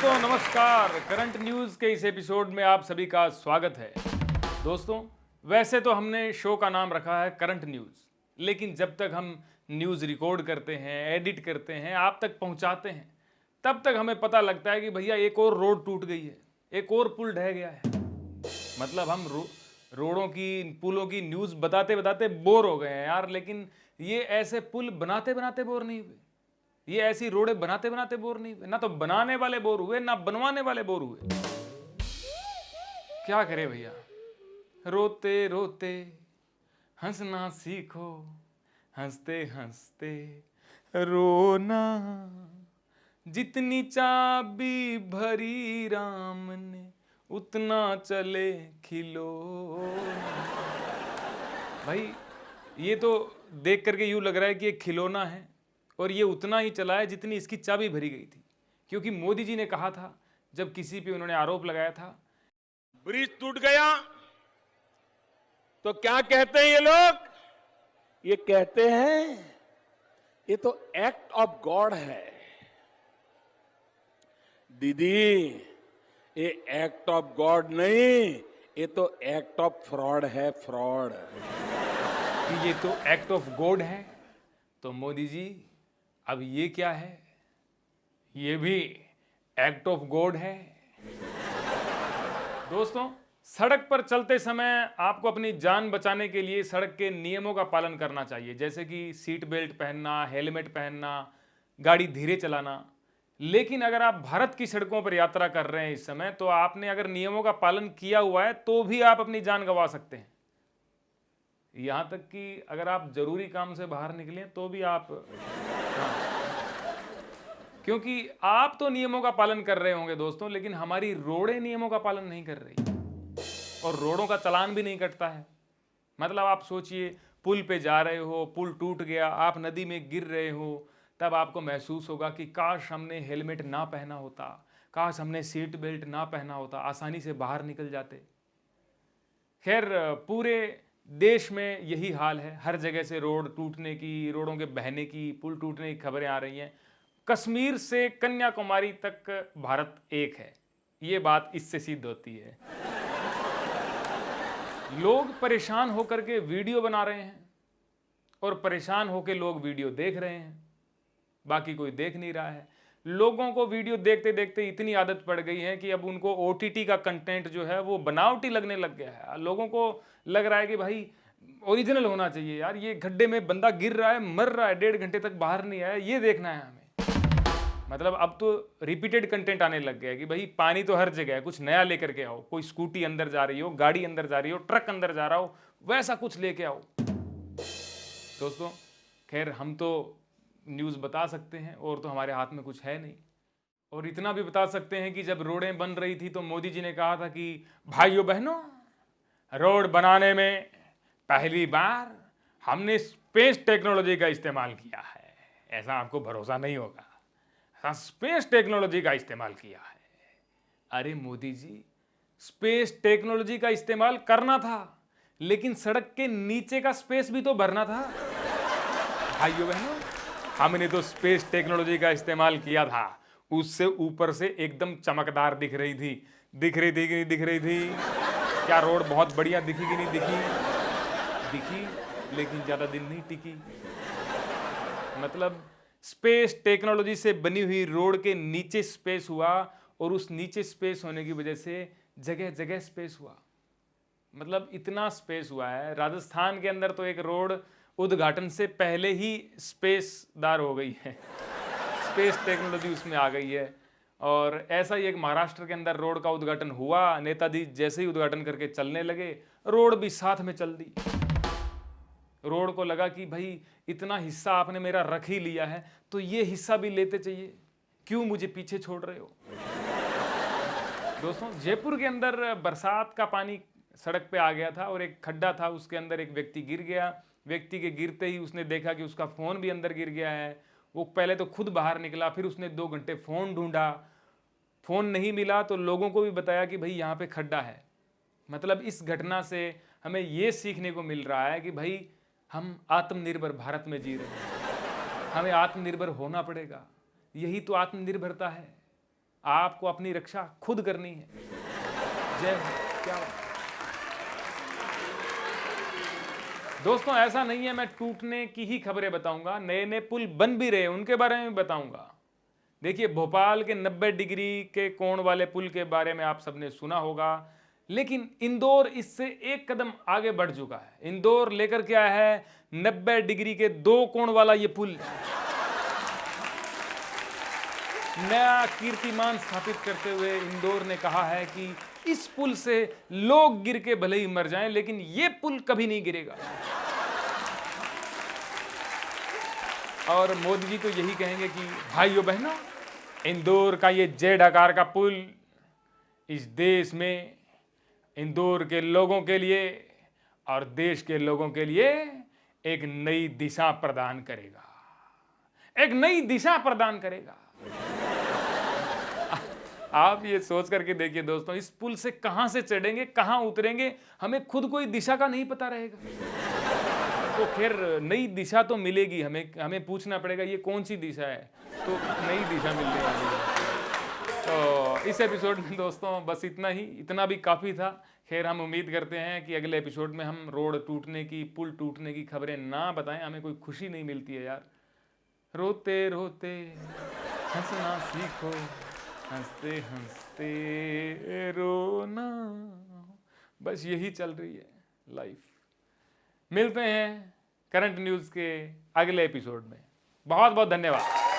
दोस्तों नमस्कार। Current news के इस एपिसोड में आप सभी का स्वागत है। दोस्तों वैसे तो हमने शो का नाम रखा है करंट न्यूज़, लेकिन जब तक हम न्यूज़ रिकॉर्ड करते हैं, एडिट करते हैं, आप तक पहुंचाते हैं, तब तक हमें पता लगता है कि भैया एक और रोड टूट गई है, एक और पुल ढह गया है। मतलब हम रोडों की, पुलों की न्यूज़ बताते बताते बोर हो गए हैं यार। लेकिन ये ऐसे पुल बनाते बनाते बोर नहीं हुए, ये ऐसी रोडें बनाते बनाते बोर नहीं हुए। ना तो बनाने वाले बोर हुए, ना बनवाने वाले बोर हुए। क्या करें भैया, रोते रोते हंसना सीखो, हंसते हंसते रोना। जितनी चाबी भरी राम ने, उतना चले खिलौना। भाई ये तो देख करके यूं लग रहा है कि ये खिलौना है और ये उतना ही चला है जितनी इसकी चाबी भरी गई थी। क्योंकि मोदी जी ने कहा था, जब किसी पे उन्होंने आरोप लगाया था, ब्रिज टूट गया तो क्या कहते हैं ये लोग? ये कहते हैं ये तो एक्ट ऑफ गॉड है। दीदी, ये एक्ट ऑफ गॉड नहीं, ये तो एक्ट ऑफ फ्रॉड है, फ्रॉड। कि ये तो एक्ट ऑफ गॉड है। तो मोदी जी अब ये क्या है? ये भी एक्ट ऑफ गॉड है। दोस्तों सड़क पर चलते समय आपको अपनी जान बचाने के लिए सड़क के नियमों का पालन करना चाहिए, जैसे कि सीट बेल्ट पहनना, हेलमेट पहनना, गाड़ी धीरे चलाना। लेकिन अगर आप भारत की सड़कों पर यात्रा कर रहे हैं इस समय, तो आपने अगर नियमों का पालन किया हुआ है तो भी आप अपनी जान गंवा सकते हैं। यहां तक कि अगर आप जरूरी काम से बाहर निकले तो भी आप, क्योंकि आप तो नियमों का पालन कर रहे होंगे दोस्तों, लेकिन हमारी रोडें नियमों का पालन नहीं कर रही और रोडों का चालान भी नहीं कटता है। मतलब आप सोचिए, पुल पे जा रहे हो, पुल टूट गया, आप नदी में गिर रहे हो, तब आपको महसूस होगा कि काश हमने हेलमेट ना पहना होता, काश हमने सीट बेल्ट ना पहना होता, आसानी से बाहर निकल जाते। खैर पूरे देश में यही हाल है। हर जगह से रोड टूटने की, रोडों के बहने की, पुल टूटने की खबरें आ रही हैं। कश्मीर से कन्याकुमारी तक भारत एक है, ये बात इससे सिद्ध होती है। लोग परेशान होकर के वीडियो बना रहे हैं और परेशान होकर लोग वीडियो देख रहे हैं, बाकी कोई देख नहीं रहा है। लोगों को वीडियो देखते देखते इतनी आदत पड़ गई है कि अब उनको ओटीटी का कंटेंट जो है वो बनावटी लगने लग गया है। लोगों को लग रहा है कि भाई ओरिजिनल होना चाहिए यार, ये गड्ढे में बंदा गिर रहा है, मर रहा है, 1.5 घंटे तक बाहर नहीं आया, ये देखना है हमें। मतलब अब तो रिपीटेड कंटेंट आने लग गया है कि भाई पानी तो हर जगह है, कुछ नया लेकर के आओ। कोई स्कूटी अंदर जा रही हो, गाड़ी अंदर जा रही हो, ट्रक अंदर जा रहा हो, वैसा कुछ लेके आओ। दोस्तों खैर हम तो न्यूज़ बता सकते हैं और तो हमारे हाथ में कुछ है नहीं। और इतना भी बता सकते हैं कि जब रोडें बन रही थी तो मोदी जी ने कहा था कि भाइयों बहनों, रोड बनाने में पहली बार हमने स्पेस टेक्नोलॉजी का इस्तेमाल किया है। ऐसा आपको भरोसा नहीं होगा, हाँ, स्पेस टेक्नोलॉजी का इस्तेमाल किया है। अरे मोदी जी, स्पेस टेक्नोलॉजी का इस्तेमाल करना था, लेकिन सड़क के नीचे का स्पेस भी तो भरना था। भाइयों बहनों, हमने तो स्पेस टेक्नोलॉजी का इस्तेमाल किया था, उससे ऊपर से एकदम चमकदार दिख रही थी। दिख रही थी कि नहीं दिख रही थी? क्या रोड बहुत बढ़िया दिखी कि नहीं दिखी? दिखी, लेकिन ज्यादा दिन नहीं टिकी। मतलब स्पेस टेक्नोलॉजी से बनी हुई रोड के नीचे स्पेस हुआ और उस नीचे स्पेस होने की वजह से जगह जगह स्पेस हुआ। मतलब इतना स्पेस हुआ है, राजस्थान के अंदर तो एक रोड उद्घाटन से पहले ही स्पेसदार हो गई है। स्पेस टेक्नोलॉजी उसमें आ गई है। और ऐसा ही एक महाराष्ट्र के अंदर रोड का उद्घाटन हुआ, नेताजी जैसे ही उद्घाटन करके चलने लगे, रोड भी साथ में चल दी। रोड को लगा कि भाई इतना हिस्सा आपने मेरा रख ही लिया है तो ये हिस्सा भी लेते चाहिए, क्यों मुझे पीछे छोड़ रहे हो? दोस्तों जयपुर के अंदर बरसात का पानी सड़क पे आ गया था और एक खड्डा था, उसके अंदर एक व्यक्ति गिर गया। व्यक्ति के गिरते ही उसने देखा कि उसका फ़ोन भी अंदर गिर गया है। वो पहले तो खुद बाहर निकला, फिर उसने 2 घंटे फ़ोन ढूंढा, फ़ोन नहीं मिला तो लोगों को भी बताया कि भाई यहाँ पे खड्डा है। मतलब इस घटना से हमें ये सीखने को मिल रहा है कि भाई हम आत्मनिर्भर भारत में जी रहे हैं, हमें आत्मनिर्भर होना पड़ेगा। यही तो आत्मनिर्भरता है। आपको अपनी रक्षा खुद करनी है। जय हिंद। क्या बात। दोस्तों ऐसा नहीं है मैं टूटने की ही खबरें बताऊंगा, नए नए पुल बन भी रहे उनके बारे में बताऊंगा। देखिए भोपाल के 90 डिग्री के कोण वाले पुल के बारे में आप सबने सुना होगा, लेकिन इंदौर इससे एक कदम आगे बढ़ चुका है। इंदौर लेकर के आया है 90 डिग्री के 2 कोण वाला ये पुल। नया कीर्तिमान स्थापित करते हुए इंदौर ने कहा है कि इस पुल से लोग गिर के भले ही मर जाएं, लेकिन ये पुल कभी नहीं गिरेगा। और मोदी जी तो यही कहेंगे कि भाइयों बहनों, इंदौर का ये जेड आकार का पुल इस देश में इंदौर के लोगों के लिए और देश के लोगों के लिए एक नई दिशा प्रदान करेगा, एक नई दिशा प्रदान करेगा। आप ये सोच करके देखिए दोस्तों, इस पुल से कहां से चढ़ेंगे कहां उतरेंगे, हमें खुद कोई दिशा का नहीं पता रहेगा। तो खैर नई दिशा तो मिलेगी, हमें पूछना पड़ेगा ये कौन सी दिशा है, तो नई दिशा मिलने वाली है। तो इस एपिसोड में दोस्तों बस इतना ही, इतना भी काफ़ी था। खैर हम उम्मीद करते हैं कि अगले एपिसोड में हम रोड टूटने की, पुल टूटने की खबरें ना बताएं, हमें कोई खुशी नहीं मिलती है यार। रोते रोते हंसना सीखो, हंसते हंसते रोना, बस यही चल रही है लाइफ। मिलते हैं करंट न्यूज़ के अगले एपिसोड में। बहुत बहुत धन्यवाद।